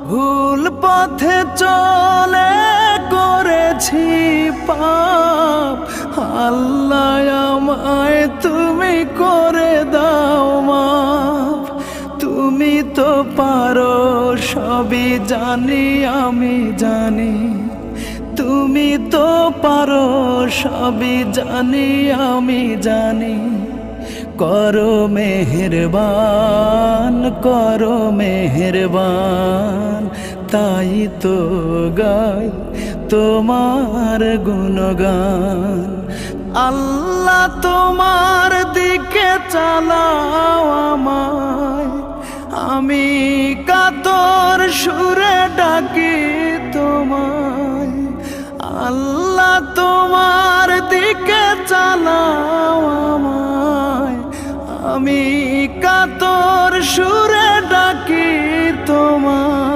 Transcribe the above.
ভুল পথে চলে করেছি পাপ, আল্লাহ আমায় তুমি করে দাও মাফ। তুমি তো পারো সবই জানি আমি জানি, তুমি তো পারো সবই জানি আমি জানি। করো মেহেরবান, করো মেহেরবান, তাই তো গাই তোমার গুণগান। আল্লাহ তোমার দিকে চালাও আমায়, আমি কাতর সুরে ডাকি তোমায়। আল্লাহ তোমার দিকে চালাও আমায়, আমি কাতর সুরে ডাকি তোমায়।